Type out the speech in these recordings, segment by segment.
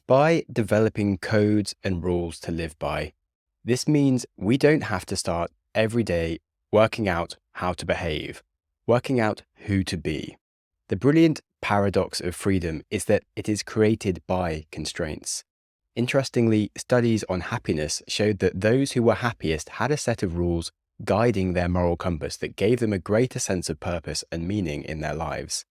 By developing codes and rules to live by. This means we don't have to start every day working out how to behave, working out who to be. The brilliant paradox of freedom is that it is created by constraints. Interestingly, studies on happiness showed that those who were happiest had a set of rules guiding their moral compass that gave them a greater sense of purpose and meaning in their lives.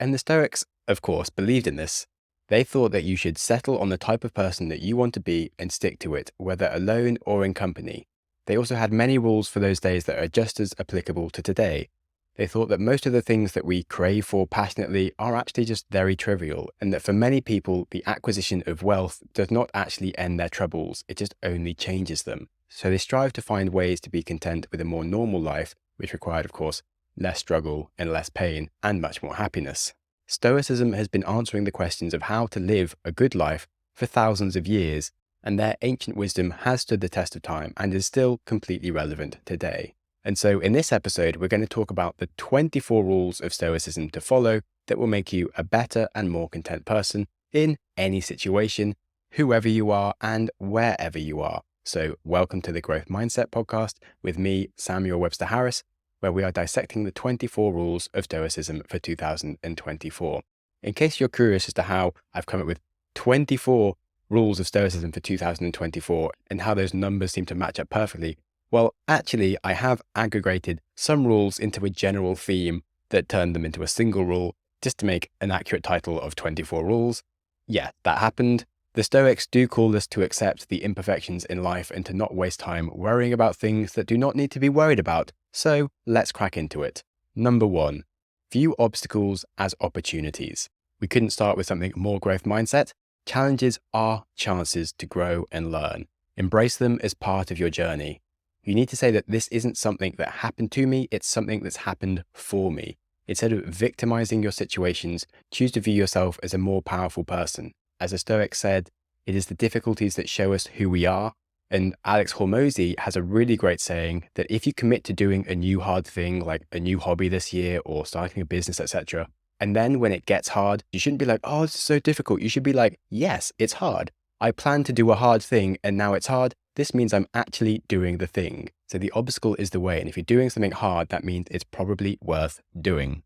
And the Stoics, of course, believed in this. They thought that you should settle on the type of person that you want to be and stick to it, whether alone or in company. They also had many rules for those days that are just as applicable to today. They thought that most of the things that we crave for passionately are actually just very trivial, and that for many people, the acquisition of wealth does not actually end their troubles, it just only changes them. So they strive to find ways to be content with a more normal life, which required, of course, less struggle and less pain and much more happiness. Stoicism has been answering the questions of how to live a good life for thousands of years, and their ancient wisdom has stood the test of time and is still completely relevant today. And so in this episode, we're going to talk about the 24 rules of Stoicism to follow that will make you a better and more content person in any situation, whoever you are and wherever you are. So welcome to the Growth Mindset Podcast with me, Samuel Webster Harris, where we are dissecting the 24 rules of Stoicism for 2024. In case you're curious as to how I've come up with 24 rules of Stoicism for 2024 and how those numbers seem to match up perfectly, well, actually, I have aggregated some rules into a general theme that turned them into a single rule just to make an accurate title of 24 rules. Yeah, that happened. The Stoics do call us to accept the imperfections in life and to not waste time worrying about things that do not need to be worried about. So let's crack into it. Number 1, view obstacles as opportunities. We couldn't start with something more growth mindset. Challenges are chances to grow and learn. Embrace them as part of your journey. You need to say that this isn't something that happened to me, it's something that's happened for me. Instead of victimizing your situations, choose to view yourself as a more powerful person. As a Stoic said, it is the difficulties that show us who we are. And Alex Hormozy has a really great saying that if you commit to doing a new hard thing, like a new hobby this year or starting a business, etc., and then when it gets hard, you shouldn't be like, oh, this is so difficult. You should be like, yes, it's hard. I planned to do a hard thing and now it's hard. This means I'm actually doing the thing. So the obstacle is the way. And if you're doing something hard, that means it's probably worth doing.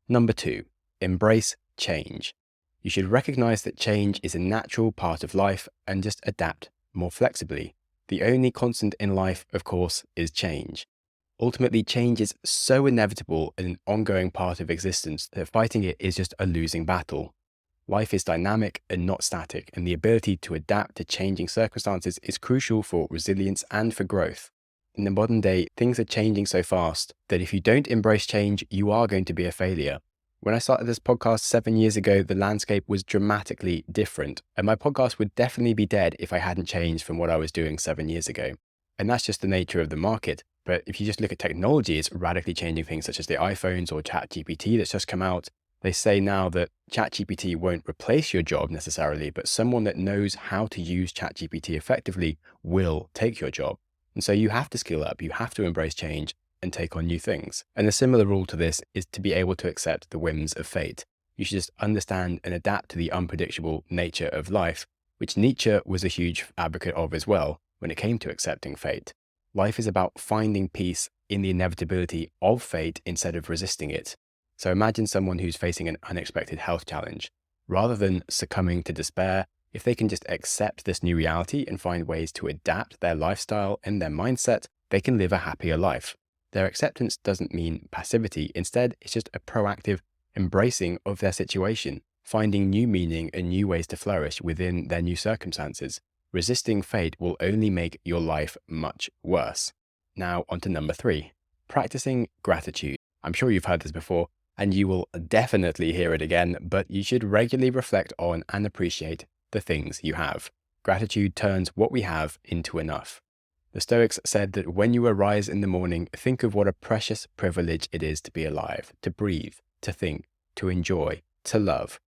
Number 2, embrace change. You should recognize that change is a natural part of life and just adapt more flexibly. The only constant in life, of course, is change. Ultimately, change is so inevitable and an ongoing part of existence that fighting it is just a losing battle. Life is dynamic and not static, and the ability to adapt to changing circumstances is crucial for resilience and for growth. In the modern day, things are changing so fast that if you don't embrace change, you are going to be a failure. When I started this podcast 7 years ago, the landscape was dramatically different, and my podcast would definitely be dead if I hadn't changed from what I was doing 7 years ago. And that's just the nature of the market. But if you just look at technology, it's radically changing things such as the iPhones or ChatGPT that's just come out. They say now that ChatGPT won't replace your job necessarily, but someone that knows how to use ChatGPT effectively will take your job. And so you have to skill up, you have to embrace change and take on new things. And a similar rule to this is to be able to accept the whims of fate. You should just understand and adapt to the unpredictable nature of life, which Nietzsche was a huge advocate of as well when it came to accepting fate. Life is about finding peace in the inevitability of fate instead of resisting it. So imagine someone who's facing an unexpected health challenge. Rather than succumbing to despair, if they can just accept this new reality and find ways to adapt their lifestyle and their mindset, they can live a happier life. Their acceptance doesn't mean passivity. Instead, it's just a proactive embracing of their situation, finding new meaning and new ways to flourish within their new circumstances. Resisting fate will only make your life much worse. Now, on to number 3, practicing gratitude. I'm sure you've heard this before, and you will definitely hear it again, but you should regularly reflect on and appreciate the things you have. Gratitude turns what we have into enough. The Stoics said that when you arise in the morning, think of what a precious privilege it is to be alive, to breathe, to think, to enjoy, to love.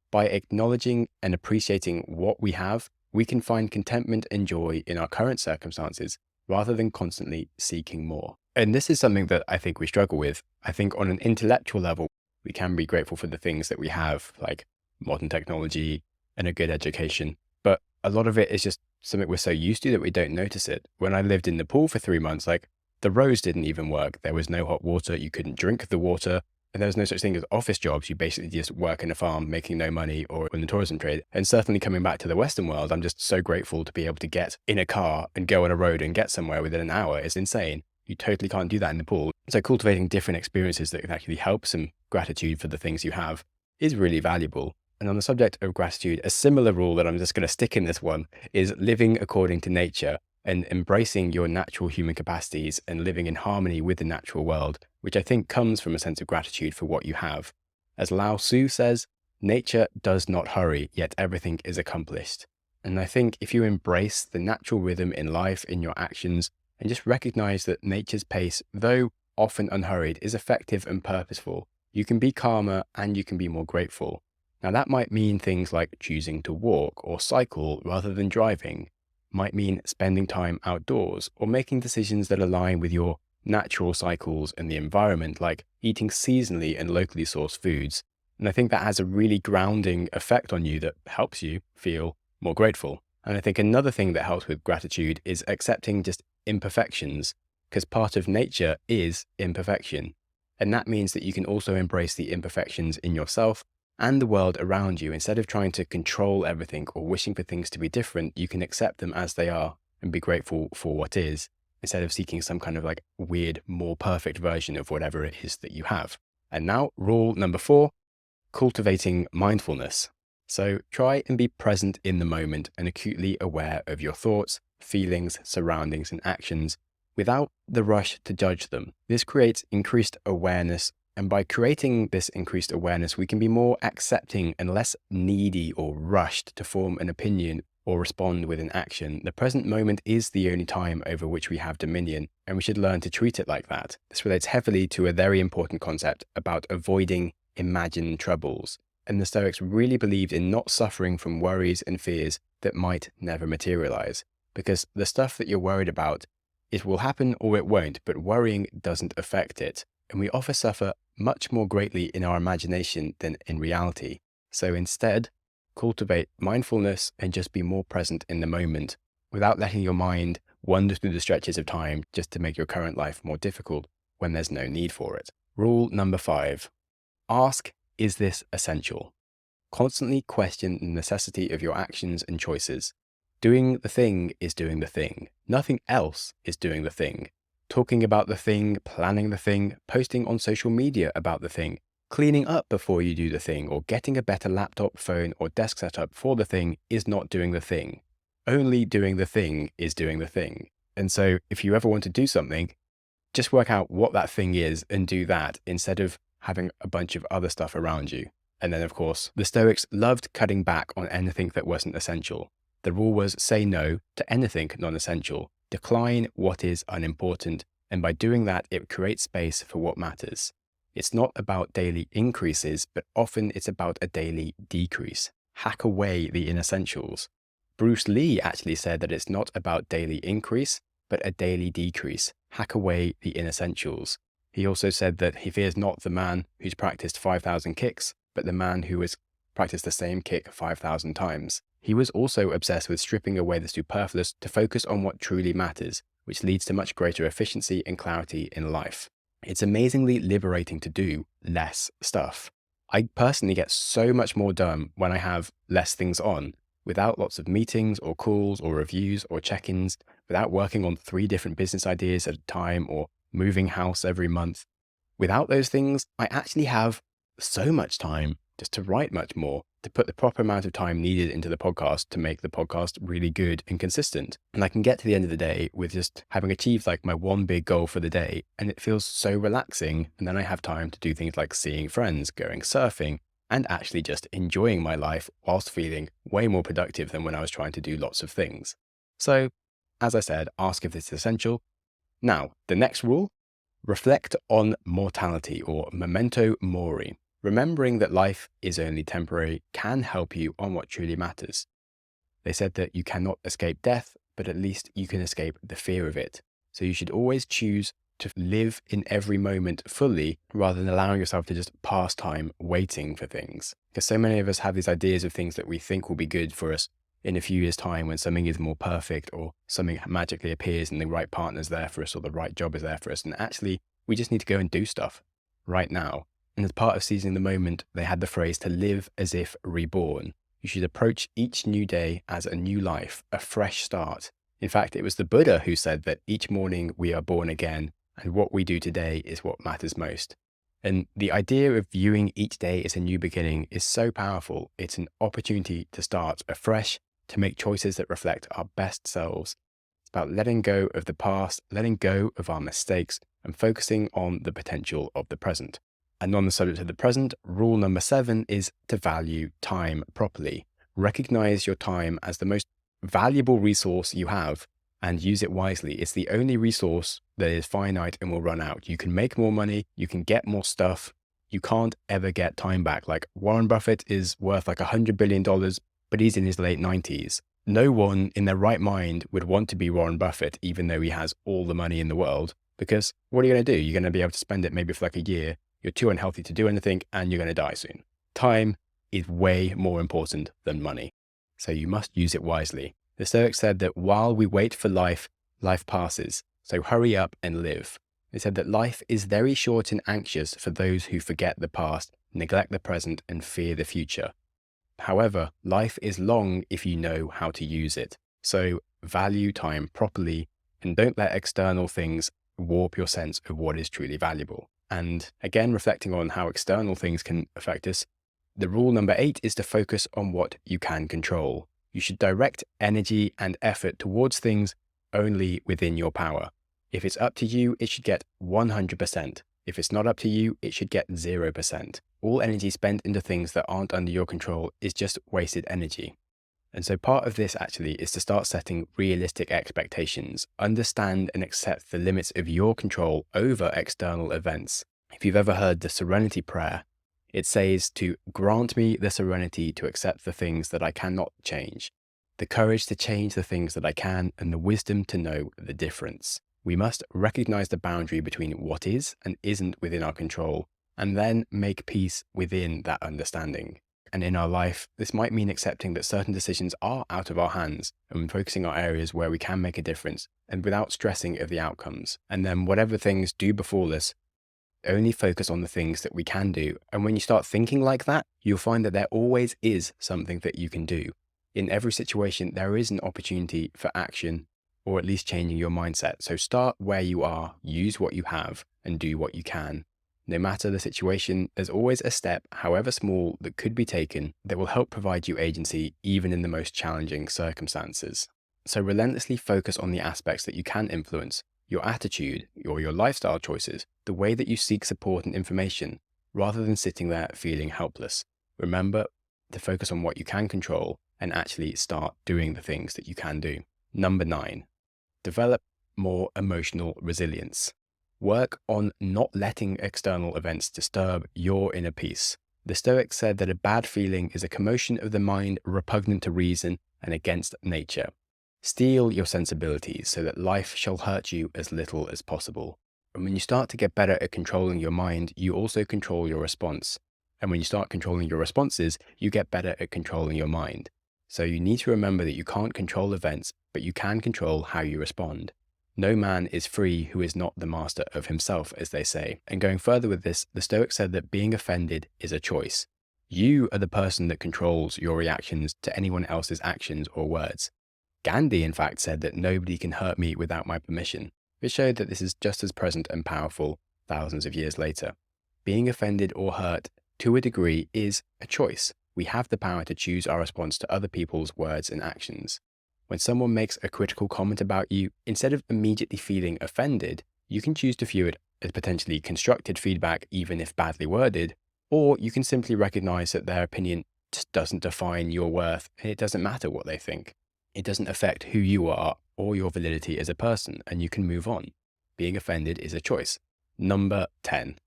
By acknowledging and appreciating what we have, we can find contentment and joy in our current circumstances rather than constantly seeking more. And this is something that I think we struggle with. I think on an intellectual level, we can be grateful for the things that we have, like modern technology and a good education. But a lot of it is just something we're so used to that we don't notice it. When I lived in Nepal for 3 months, like the roads didn't even work. There was no hot water. You couldn't drink the water. And there was no such thing as office jobs. You basically just work in a farm, making no money, or in the tourism trade. And certainly coming back to the Western world, I'm just so grateful to be able to get in a car and go on a road and get somewhere within an hour. It's insane. You totally can't do that in Nepal. So cultivating different experiences that can actually help some gratitude for the things you have is really valuable. And on the subject of gratitude, a similar rule that I'm just going to stick in this one is living according to nature and embracing your natural human capacities and living in harmony with the natural world, which I think comes from a sense of gratitude for what you have. As Lao Tzu says, nature does not hurry, yet everything is accomplished. And I think if you embrace the natural rhythm in life, in your actions, and just recognize that nature's pace, though often unhurried, is effective and purposeful, you can be calmer and you can be more grateful. Now, that might mean things like choosing to walk or cycle rather than driving, might mean spending time outdoors or making decisions that align with your natural cycles and the environment, like eating seasonally and locally sourced foods. And I think that has a really grounding effect on you that helps you feel more grateful. And I think another thing that helps with gratitude is accepting just imperfections, because part of nature is imperfection. And that means that you can also embrace the imperfections in yourself and the world around you. Instead of trying to control everything or wishing for things to be different, you can accept them as they are and be grateful for what is, instead of seeking some kind of like weird, more perfect version of whatever it is that you have. And now, rule number 4, cultivating mindfulness. So try and be present in the moment and acutely aware of your thoughts, feelings, surroundings, and actions without the rush to judge them. This creates increased awareness. And by creating this increased awareness, we can be more accepting and less needy or rushed to form an opinion or respond with an action. The present moment is the only time over which we have dominion, and we should learn to treat it like that. This relates heavily to a very important concept about avoiding imagined troubles. And the Stoics really believed in not suffering from worries and fears that might never materialize, because the stuff that you're worried about, it will happen or it won't, but worrying doesn't affect it. And we often suffer much more greatly in our imagination than in reality. So instead, cultivate mindfulness and just be more present in the moment without letting your mind wander through the stretches of time just to make your current life more difficult when there's no need for it. Rule number 5, ask, is this essential? Constantly question the necessity of your actions and choices. Doing the thing is doing the thing. Nothing else is doing the thing. Talking about the thing, planning the thing, posting on social media about the thing, cleaning up before you do the thing, or getting a better laptop, phone, or desk setup for the thing is not doing the thing. Only doing the thing is doing the thing. And so if you ever want to do something, just work out what that thing is and do that instead of having a bunch of other stuff around you. And then, of course, the Stoics loved cutting back on anything that wasn't essential. The rule was say no to anything non-essential. Decline what is unimportant, and by doing that, it creates space for what matters. It's not about daily increases, but often it's about a daily decrease. Hack away the inessentials. Bruce Lee actually said that it's not about daily increase, but a daily decrease. Hack away the inessentials. He also said that he fears not the man who's practiced 5,000 kicks, but the man who has practiced the same kick 5,000 times. He was also obsessed with stripping away the superfluous to focus on what truly matters, which leads to much greater efficiency and clarity in life. It's amazingly liberating to do less stuff. I personally get so much more done when I have less things on, without lots of meetings or calls or reviews or check-ins, without working on 3 different business ideas at a time or moving house every month. Without those things, I actually have so much time just to write much more, to put the proper amount of time needed into the podcast to make the podcast really good and consistent. And I can get to the end of the day with just having achieved like my one big goal for the day, and it feels so relaxing. And then I have time to do things like seeing friends, going surfing, and actually just enjoying my life whilst feeling way more productive than when I was trying to do lots of things. So, as I said, ask if this is essential. Now, the next rule, reflect on mortality, or memento mori. Remembering that life is only temporary can help you on what truly matters. They said that you cannot escape death, but at least you can escape the fear of it. So you should always choose to live in every moment fully rather than allowing yourself to just pass time waiting for things. Because so many of us have these ideas of things that we think will be good for us in a few years' time when something is more perfect or something magically appears and the right partner's there for us or the right job is there for us. And actually, we just need to go and do stuff right now. And as part of seizing the moment, they had the phrase to live as if reborn. You should approach each new day as a new life, a fresh start. In fact, it was the Buddha who said that each morning we are born again, and what we do today is what matters most. And the idea of viewing each day as a new beginning is so powerful. It's an opportunity to start afresh, to make choices that reflect our best selves. It's about letting go of the past, letting go of our mistakes, and focusing on the potential of the present. And on the subject of the present, rule number 7 is to value time properly. Recognize your time as the most valuable resource you have and use it wisely. It's the only resource that is finite and will run out. You can make more money, you can get more stuff. You can't ever get time back. Like Warren Buffett is worth like $100 billion, but he's in his late 90s. No one in their right mind would want to be Warren Buffett, even though he has all the money in the world, because what are you going to do? You're going to be able to spend it maybe for like a year. You're too unhealthy to do anything and you're going to die soon. Time is way more important than money. So you must use it wisely. The Stoics said that while we wait for life, life passes. So hurry up and live. They said that life is very short and anxious for those who forget the past, neglect the present, and fear the future. However, life is long if you know how to use it. So value time properly and don't let external things warp your sense of what is truly valuable. And again, reflecting on how external things can affect us, the rule number 8 is to focus on what you can control. You should direct energy and effort towards things only within your power. If it's up to you, it should get 100%. If it's not up to you, it should get 0%. All energy spent into things that aren't under your control is just wasted energy. And so part of this actually is to start setting realistic expectations, understand and accept the limits of your control over external events. If you've ever heard the serenity prayer, it says to grant me the serenity to accept the things that I cannot change, the courage to change the things that I can, and the wisdom to know the difference. We must recognize the boundary between what is and isn't within our control, and then make peace within that understanding. And in our life, this might mean accepting that certain decisions are out of our hands and focusing on areas where we can make a difference and without stressing of the outcomes. And then whatever things do befall us, only focus on the things that we can do. And when you start thinking like that, you'll find that there always is something that you can do. In every situation, there is an opportunity for action or at least changing your mindset. So start where you are, use what you have, and do what you can. No matter the situation, there's always a step, however small, that could be taken that will help provide you agency even in the most challenging circumstances. So relentlessly focus on the aspects that you can influence, your attitude or your lifestyle choices, the way that you seek support and information, rather than sitting there feeling helpless. Remember to focus on what you can control and actually start doing the things that you can do. Number 9, develop more emotional resilience. Work on not letting external events disturb your inner peace. The Stoics said that a bad feeling is a commotion of the mind repugnant to reason and against nature. Steel your sensibilities so that life shall hurt you as little as possible. And when you start to get better at controlling your mind, you also control your response. And when you start controlling your responses, you get better at controlling your mind. So you need to remember that you can't control events, but you can control how you respond. No man is free who is not the master of himself, as they say. And going further with this, the Stoics said that being offended is a choice. You are the person that controls your reactions to anyone else's actions or words. Gandhi, in fact, said that nobody can hurt me without my permission, which showed that this is just as present and powerful thousands of years later. Being offended or hurt, to a degree, is a choice. We have the power to choose our response to other people's words and actions. When someone makes a critical comment about you, instead of immediately feeling offended, you can choose to view it as potentially constructive feedback, even if badly worded, or you can simply recognize that their opinion just doesn't define your worth, and it doesn't matter what they think. It doesn't affect who you are or your validity as a person, and you can move on. Being offended is a choice. Number 10,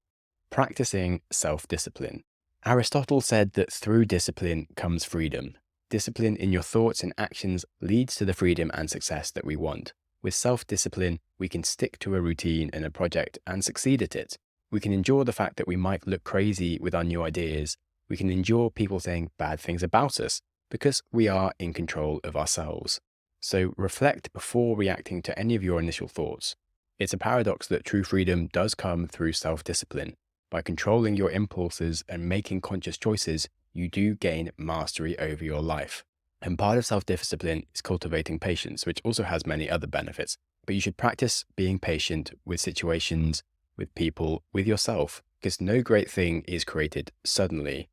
practicing self-discipline. Aristotle said that through discipline comes freedom. Discipline in your thoughts and actions leads to the freedom and success that we want. With self-discipline, we can stick to a routine and a project and succeed at it. We can endure the fact that we might look crazy with our new ideas. We can endure people saying bad things about us because we are in control of ourselves. So reflect before reacting to any of your initial thoughts. It's a paradox that true freedom does come through self-discipline. By controlling your impulses and making conscious choices, you do gain mastery over your life. And part of self-discipline is cultivating patience, which also has many other benefits. But you should practice being patient with situations, with people, with yourself, because no great thing is created suddenly.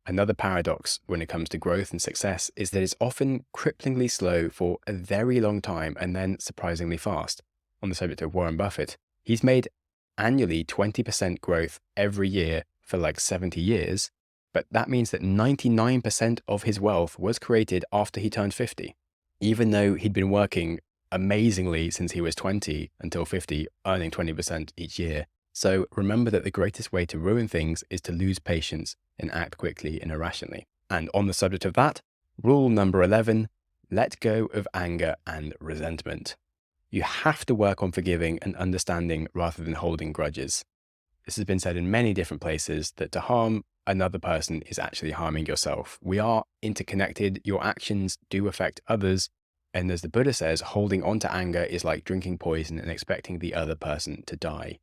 Another paradox when it comes to growth and success is that it's often cripplingly slow for a very long time and then surprisingly fast. On the subject of Warren Buffett, he's made annually 20% growth every year for like 70 years, but that means that 99% of his wealth was created after he turned 50, even though he'd been working amazingly since he was 20 until 50, earning 20% each year. So remember that the greatest way to ruin things is to lose patience and act quickly and irrationally. And on the subject of that, rule number 11, let go of anger and resentment. You have to work on forgiving and understanding rather than holding grudges. This has been said in many different places that to harm another person is actually harming yourself. We are interconnected. Your actions do affect others. And as the Buddha says, holding on to anger is like drinking poison and expecting the other person to die.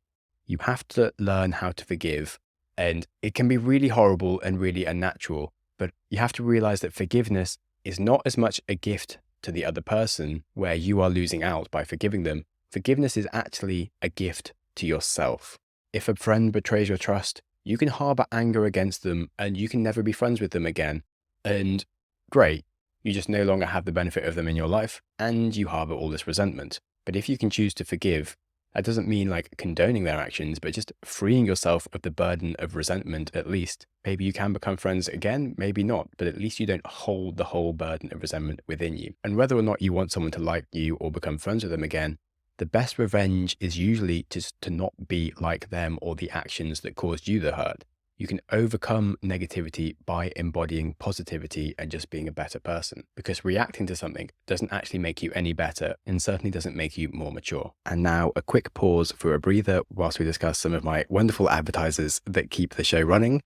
You have to learn how to forgive. And it can be really horrible and really unnatural, but you have to realize that forgiveness is not as much a gift to the other person where you are losing out by forgiving them. Forgiveness is actually a gift to yourself. If a friend betrays your trust, you can harbor anger against them and you can never be friends with them again. And great, you just no longer have the benefit of them in your life and you harbor all this resentment. But if you can choose to forgive, that doesn't mean like condoning their actions, but just freeing yourself of the burden of resentment at least. Maybe you can become friends again, maybe not, but at least you don't hold the whole burden of resentment within you. And whether or not you want someone to like you or become friends with them again, the best revenge is usually just to not be like them or the actions that caused you the hurt. You can overcome negativity by embodying positivity and just being a better person, because reacting to something doesn't actually make you any better and certainly doesn't make you more mature. And now a quick pause for a breather whilst we discuss some of my wonderful advertisers that keep the show running.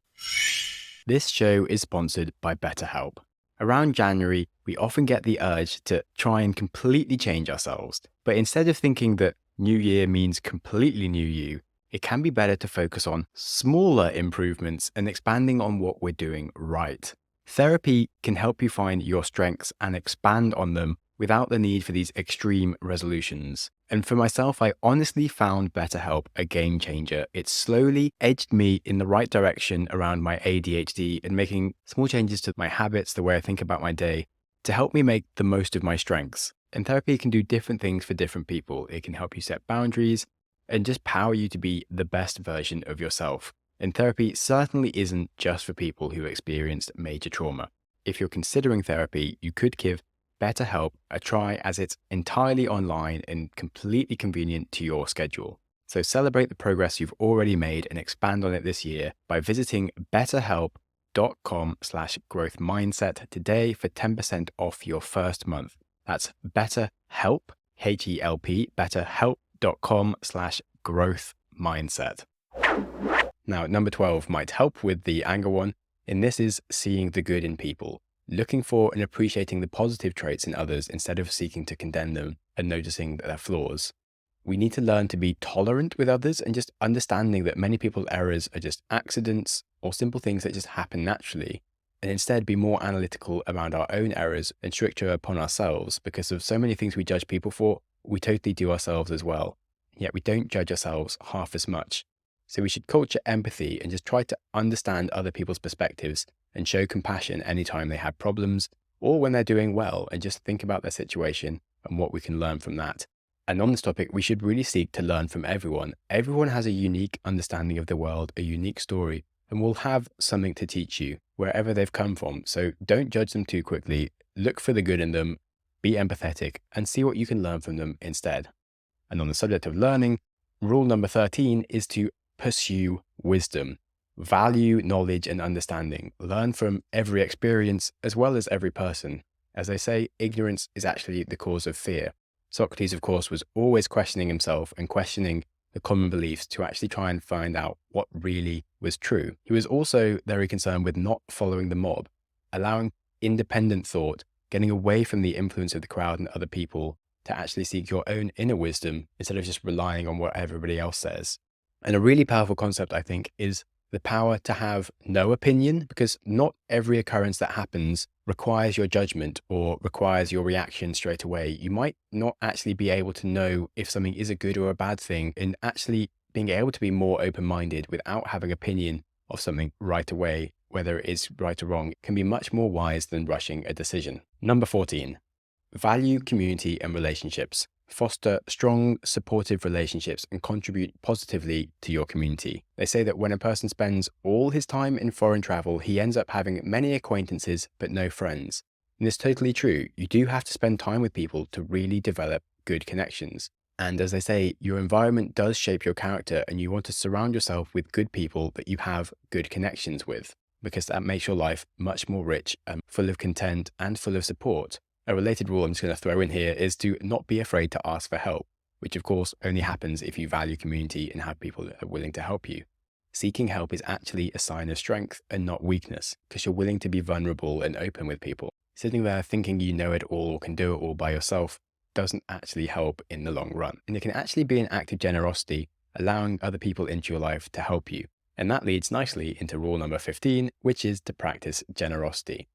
This show is sponsored by BetterHelp. Around January, we often get the urge to try and completely change ourselves. But instead of thinking that new year means completely new you, it can be better to focus on smaller improvements and expanding on what we're doing right. Therapy can help you find your strengths and expand on them without the need for these extreme resolutions. And for myself, I honestly found BetterHelp a game changer. It slowly edged me in the right direction around my ADHD and making small changes to my habits, the way I think about my day, to help me make the most of my strengths. And therapy can do different things for different people. It can help you set boundaries and just power you to be the best version of yourself. And therapy certainly isn't just for people who experienced major trauma. If you're considering therapy, you could give BetterHelp a try, as it's entirely online and completely convenient to your schedule. So celebrate the progress you've already made and expand on it this year by visiting betterhelp.com/growthmindset today for 10% off your first month. That's BetterHelp, H-E-L-P, betterhelp.com/growthmindset. Now, number 12 might help with the anger one, and this is seeing the good in people. Looking for and appreciating the positive traits in others instead of seeking to condemn them and noticing their flaws. We need to learn to be tolerant with others and just understanding that many people's errors are just accidents or simple things that just happen naturally, and instead be more analytical around our own errors and stricter upon ourselves, because of so many things we judge people for, we totally do ourselves as well. Yet we don't judge ourselves half as much. So we should culture empathy and just try to understand other people's perspectives and show compassion anytime they have problems or when they're doing well, and just think about their situation and what we can learn from that. And on this topic, we should really seek to learn from everyone. Everyone has a unique understanding of the world, a unique story, and will have something to teach you wherever they've come from. So don't judge them too quickly. Look for the good in them, be empathetic, and see what you can learn from them instead. And on the subject of learning, rule number 13 is to pursue wisdom. Value knowledge and understanding. Learn from every experience as well as every person. As they say, ignorance is actually the cause of fear. Socrates, of course, was always questioning himself and questioning the common beliefs to actually try and find out what really was true. He was also very concerned with not following the mob, allowing independent thought, getting away from the influence of the crowd and other people to actually seek your own inner wisdom instead of just relying on what everybody else says. And a really powerful concept, I think, is the power to have no opinion, because not every occurrence that happens requires your judgment or requires your reaction straight away. You might not actually be able to know if something is a good or a bad thing, and actually being able to be more open-minded without having opinion of something right away, whether it is right or wrong, can be much more wise than rushing a decision. Number 14, value community and relationships. Foster strong, supportive relationships and contribute positively to your community. They say that when a person spends all his time in foreign travel, he ends up having many acquaintances, but no friends. And it's totally true. You do have to spend time with people to really develop good connections. And as they say, your environment does shape your character, and you want to surround yourself with good people that you have good connections with, because that makes your life much more rich and full of content and full of support. A related rule I'm just going to throw in here is to not be afraid to ask for help, which of course only happens if you value community and have people that are willing to help you. Seeking help is actually a sign of strength and not weakness, because you're willing to be vulnerable and open with people. Sitting there thinking you know it all or can do it all by yourself doesn't actually help in the long run. And it can actually be an act of generosity, allowing other people into your life to help you. And that leads nicely into rule number 15, which is to practice generosity.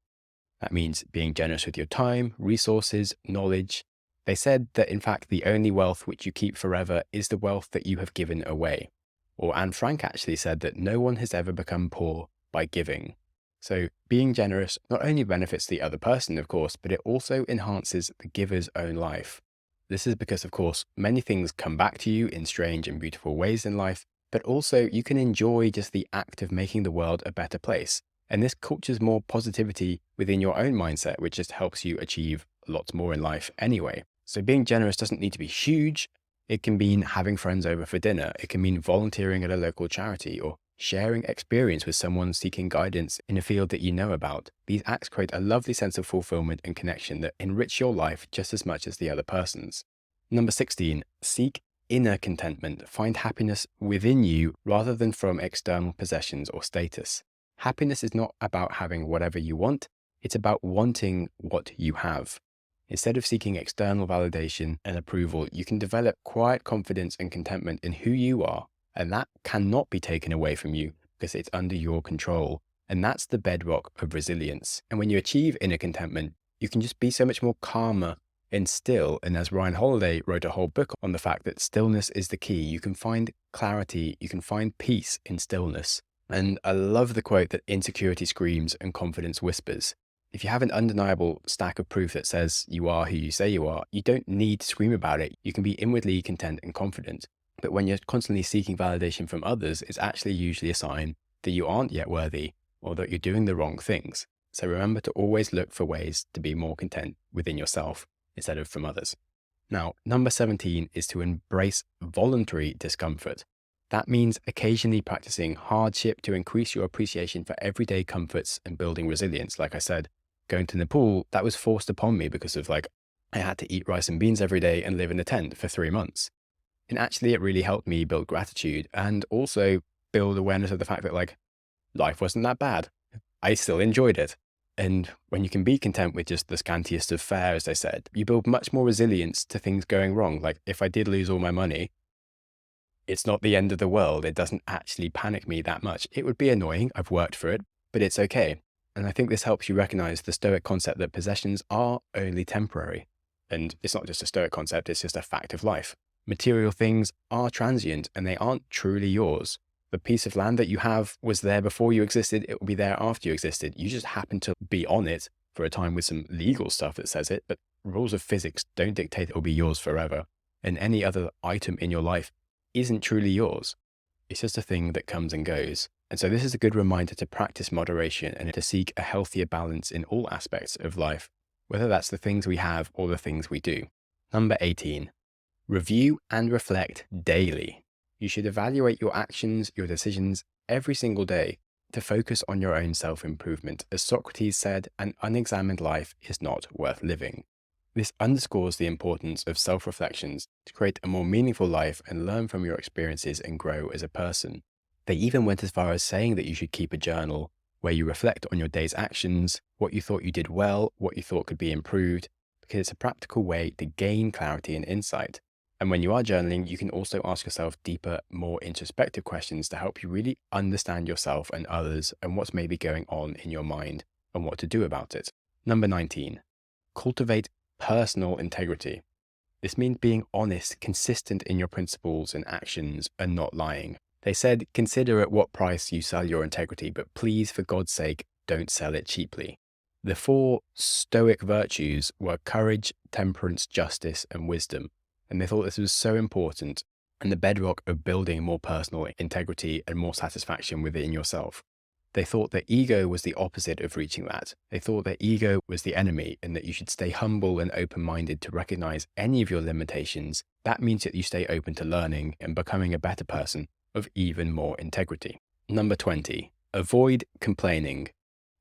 That means being generous with your time, resources, knowledge. They said that in fact, the only wealth which you keep forever is the wealth that you have given away. Or Anne Frank actually said that no one has ever become poor by giving. So being generous not only benefits the other person, of course, but it also enhances the giver's own life. This is because, of course, many things come back to you in strange and beautiful ways in life, but also you can enjoy just the act of making the world a better place. And this cultures more positivity within your own mindset, which just helps you achieve lots more in life anyway. So being generous doesn't need to be huge. It can mean having friends over for dinner. It can mean volunteering at a local charity or sharing experience with someone seeking guidance in a field that you know about. These acts create a lovely sense of fulfillment and connection that enrich your life just as much as the other person's. Number 16, seek inner contentment. Find happiness within you rather than from external possessions or status. Happiness is not about having whatever you want, it's about wanting what you have. Instead of seeking external validation and approval, you can develop quiet confidence and contentment in who you are, and that cannot be taken away from you because it's under your control. And that's the bedrock of resilience. And when you achieve inner contentment, you can just be so much more calmer and still. And as Ryan Holiday wrote a whole book on the fact that stillness is the key, you can find clarity, you can find peace in stillness. And I love the quote that insecurity screams and confidence whispers. If you have an undeniable stack of proof that says you are who you say you are, you don't need to scream about it. You can be inwardly content and confident. But when you're constantly seeking validation from others, it's actually usually a sign that you aren't yet worthy or that you're doing the wrong things. So remember to always look for ways to be more content within yourself instead of from others. Now, number 17 is to embrace voluntary discomfort. That means occasionally practicing hardship to increase your appreciation for everyday comforts and building resilience. Like I said, going to Nepal, that was forced upon me because of I had to eat rice and beans every day and live in a tent for 3 months. And actually, it really helped me build gratitude and also build awareness of the fact that life wasn't that bad. I still enjoyed it. And when you can be content with just the scantiest of fare, as I said, you build much more resilience to things going wrong. Like if I did lose all my money, it's not the end of the world. It doesn't actually panic me that much. It would be annoying. I've worked for it, but it's okay. And I think this helps you recognize the Stoic concept that possessions are only temporary. And it's not just a Stoic concept, it's just a fact of life. Material things are transient and they aren't truly yours. The piece of land that you have was there before you existed. It will be there after you existed. You just happen to be on it for a time with some legal stuff that says it, but rules of physics don't dictate it will be yours forever. And any other item in your life isn't truly yours. It's just a thing that comes and goes. And so this is a good reminder to practice moderation and to seek a healthier balance in all aspects of life, whether that's the things we have or the things we do. Number 18, review and reflect daily. You should evaluate your actions, your decisions every single day to focus on your own self-improvement. As Socrates said, an unexamined life is not worth living. This underscores the importance of self-reflections to create a more meaningful life and learn from your experiences and grow as a person. They even went as far as saying that you should keep a journal where you reflect on your day's actions, what you thought you did well, what you thought could be improved, because it's a practical way to gain clarity and insight. And when you are journaling, you can also ask yourself deeper, more introspective questions to help you really understand yourself and others and what's maybe going on in your mind and what to do about it. Number 19, cultivate personal integrity. This means being honest, consistent in your principles and actions, and not lying. They said, consider at what price you sell your integrity, but please, for God's sake, don't sell it cheaply. The 4 Stoic virtues were courage, temperance, justice, and wisdom. And they thought this was so important and the bedrock of building more personal integrity and more satisfaction within yourself. They thought that ego was the opposite of reaching that. They thought that ego was the enemy and that you should stay humble and open-minded to recognize any of your limitations. That means that you stay open to learning and becoming a better person of even more integrity. Number 20, avoid complaining.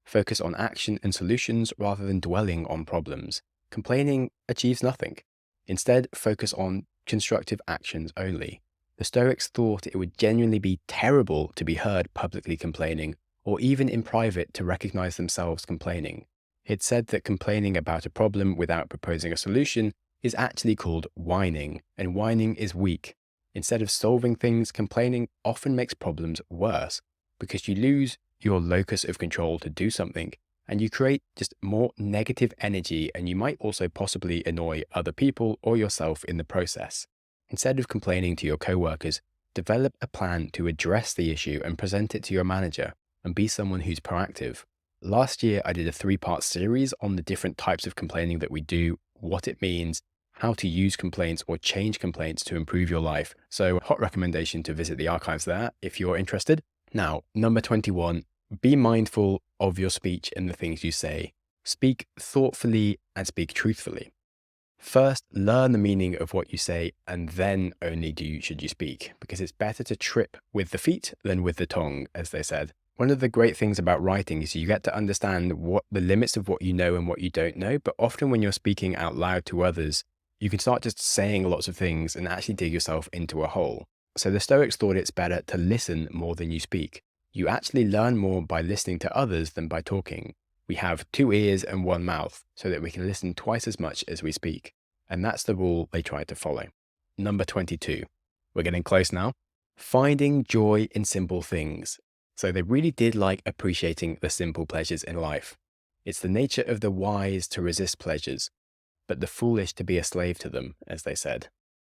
Focus on action and solutions rather than dwelling on problems. Complaining achieves nothing. Instead, focus on constructive actions only. The Stoics thought it would genuinely be terrible to be heard publicly complaining, or even in private to recognize themselves complaining. It said that complaining about a problem without proposing a solution is actually called whining, and whining is weak. Instead of solving things, complaining often makes problems worse because you lose your locus of control to do something and you create just more negative energy, and you might also possibly annoy other people or yourself in the process. Instead of complaining to your coworkers, develop a plan to address the issue and present it to your manager, and be someone who's proactive. Last year, I did a 3-part series on the different types of complaining that we do, what it means, how to use complaints or change complaints to improve your life. So hot recommendation to visit the archives there if you're interested. Now, number 21, be mindful of your speech and the things you say. Speak thoughtfully and speak truthfully. First, learn the meaning of what you say, and then only should you speak, because it's better to trip with the feet than with the tongue, as they said. One of the great things about writing is you get to understand what the limits of what you know and what you don't know, but often when you're speaking out loud to others, you can start just saying lots of things and actually dig yourself into a hole. So the Stoics thought it's better to listen more than you speak. You actually learn more by listening to others than by talking. We have 2 ears and 1 mouth so that we can listen twice as much as we speak. And that's the rule they tried to follow. Number 22. We're getting close now. Finding joy in simple things. So they really did like appreciating the simple pleasures in life. It's the nature of the wise to resist pleasures, but the foolish to be a slave to them, as they said.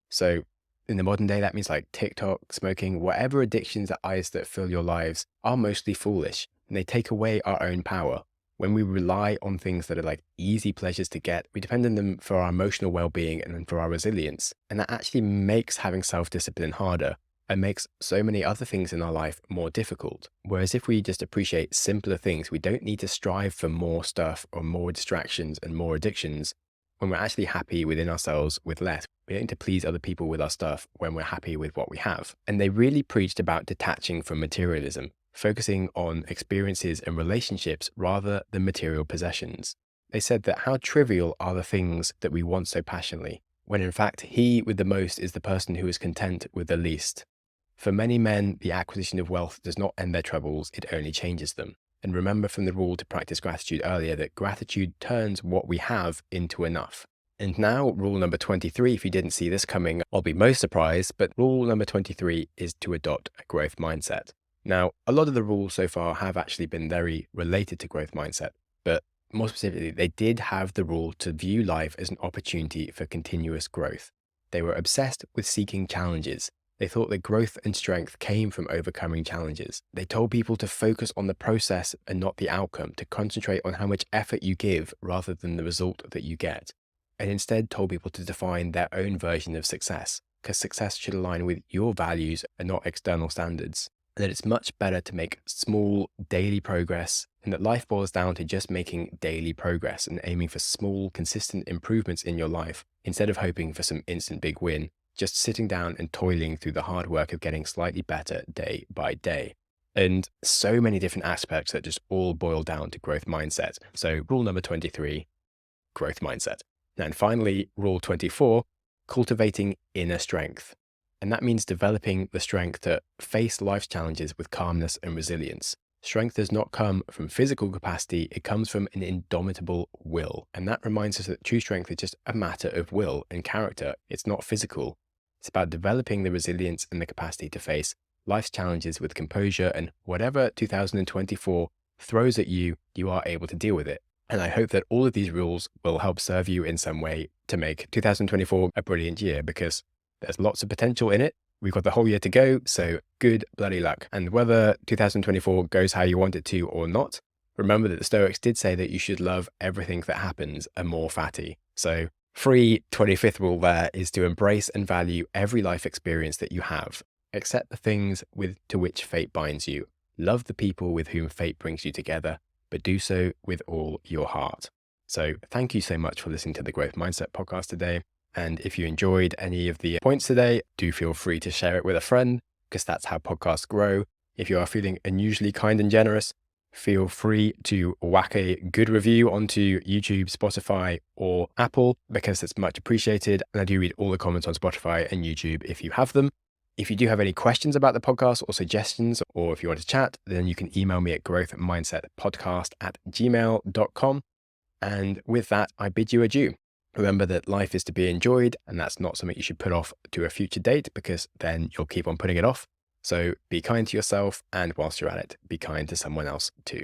So in the modern day, that means like TikTok, smoking, whatever addictions or eyes that fill your lives are mostly foolish, and they take away our own power. When we rely on things that are like easy pleasures to get, we depend on them for our emotional well-being and for our resilience. And that actually makes having self-discipline harder and makes so many other things in our life more difficult. Whereas if we just appreciate simpler things, we don't need to strive for more stuff or more distractions and more addictions when we're actually happy within ourselves with less. We don't need to please other people with our stuff when we're happy with what we have. And they really preached about detaching from materialism, focusing on experiences and relationships rather than material possessions. They said that how trivial are the things that we want so passionately, when in fact he with the most is the person who is content with the least. For many men, the acquisition of wealth does not end their troubles, it only changes them. And remember from the rule to practice gratitude earlier that gratitude turns what we have into enough. And now rule number 23, if you didn't see this coming, I'll be most surprised, but rule number 23 is to adopt a growth mindset. Now, a lot of the rules so far have actually been very related to growth mindset, but more specifically, they did have the rule to view life as an opportunity for continuous growth. They were obsessed with seeking challenges. They thought that growth and strength came from overcoming challenges. They told people to focus on the process and not the outcome, to concentrate on how much effort you give rather than the result that you get, and instead told people to define their own version of success, because success should align with your values and not external standards. And that it's much better to make small daily progress, and that life boils down to just making daily progress and aiming for small, consistent improvements in your life instead of hoping for some instant big win, just sitting down and toiling through the hard work of getting slightly better day by day. And so many different aspects that just all boil down to growth mindset. So rule number 23, growth mindset. And finally, rule 24, cultivating inner strength. And that means developing the strength to face life's challenges with calmness and resilience. Strength does not come from physical capacity, it comes from an indomitable will. And that reminds us that true strength is just a matter of will and character. It's not physical. It's about developing the resilience and the capacity to face life's challenges with composure, and whatever 2024 throws at you, you are able to deal with it. And I hope that all of these rules will help serve you in some way to make 2024 a brilliant year, because there's lots of potential in it. We've got the whole year to go, so good bloody luck. And whether 2024 goes how you want it to or not, remember that the Stoics did say that you should love everything that happens and more fatty. So free 25th rule there is to embrace and value every life experience that you have. Accept the things to which fate binds you. Love the people with whom fate brings you together, but do so with all your heart. So thank you so much for listening to the Growth Mindset podcast today. And if you enjoyed any of the points today, do feel free to share it with a friend, because that's how podcasts grow. If you are feeling unusually kind and generous, feel free to whack a good review onto YouTube, Spotify, or Apple, because it's much appreciated. And I do read all the comments on Spotify and YouTube if you have them. If you do have any questions about the podcast or suggestions, or if you want to chat, then you can email me at growthmindsetpodcast@gmail.com. And with that, I bid you adieu. Remember that life is to be enjoyed, and that's not something you should put off to a future date, because then you'll keep on putting it off. So be kind to yourself, and whilst you're at it, be kind to someone else too.